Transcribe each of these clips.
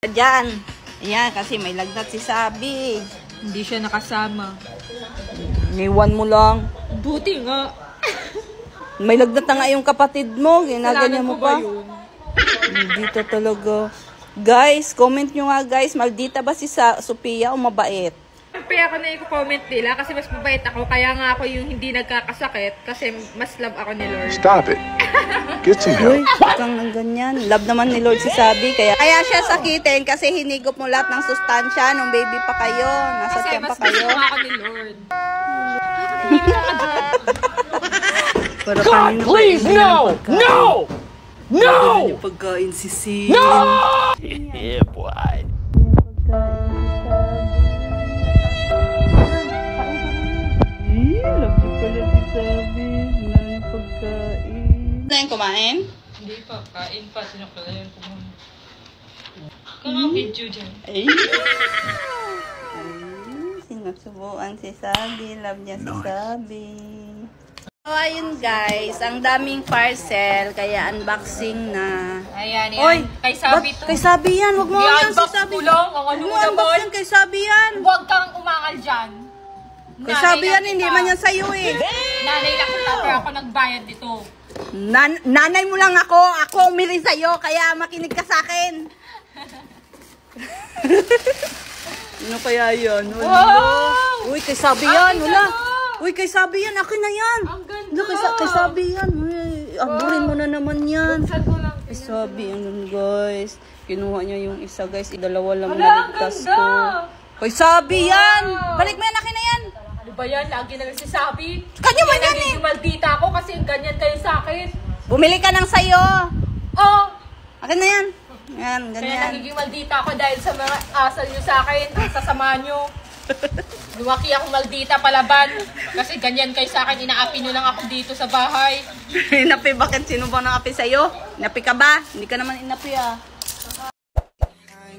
Diyan. Ayan, kasi may lagnat si Sabi. Hindi siya nakasama. Niwan mo lang. Buti nga. May lagnat na nga yung kapatid mo. Ginaganyan mo pa. Yun? Maldita talaga. Guys, comment nyo nga guys. Maldita ba si Sophia o mabait? Kaya ako na i-comment nila kasi mas mabait ako. Kaya nga ako yung hindi nagkakasakit kasi mas love ako ni Lord. Stop it. Get some help. Uy, kang nang ganyan. Love naman ni Lord si Sabi. Kaya siya sakitin kasi hinigop mo lahat ng sustansya nung baby pa kayo. Nasa tiyan pa kayo. Kasi mas ako ni Lord. God, please, no! No! No! Yung pagkain si Sin. No! Yeah, boy. Love niyo pala si Sabi. Wala niyo pagkain. Na yung kumain? Hindi pa. Kain pa. Sinakalayan ko muna. Kung video dyan. Ay! Sinusubuan si Sabi. Love niya si Sabi. So, ayun guys. Ang daming parcel. Kaya unboxing na. Ayan, yan. Oy! Kay Sabi to. Kay Sabi yan. Huwag mo yan si I-unbox Sabi. ko lang. Ang ano mo Huwag mo naman. yan kay Sabi yan. Huwag kang umangal dyan. Kay Sabi yan. Hindi man yan sa'yo eh. Nanay lang kita pero ako nagbayad dito. Nanay mo lang ako. Ako umili sa'yo. Kaya makinig ka sa akin. Ano kaya yan? Wow! Uy, kay Sabi yan. Wala. Uy, kay Sabi yan. Akin na yan. Ang ganda. Wala, kay Sabi yan. Uy, aburin mo na naman yan. Saan ko lang? Kay Sabi, ano guys. Kinuha niya yung isa guys. Idalawa lang Hala, ang naligtas ganda. ko. Kay Sabi yan. Balik mo yan. Akin na yan. Ano ba yan? Lagi na nagsasabi. Kanya man yan eh. Nagiging maldita ako kasi ganyan kayo sa akin. Bumili ka ng sayo. Oh! Akin na yan. Yan, Kaya ganyan. nagiging maldita ako dahil sa mga asal nyo sa akin. Sasama nyo. Lumaki ako maldita palaban. Kasi ganyan kayo sa akin. Inaapi nyo lang ako dito sa bahay. Inapi, bakit sino ba nang api sa'yo? Inapi ka ba? Hindi ka naman inapi ah.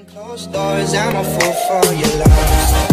Closed doors, I'm a fool for your love.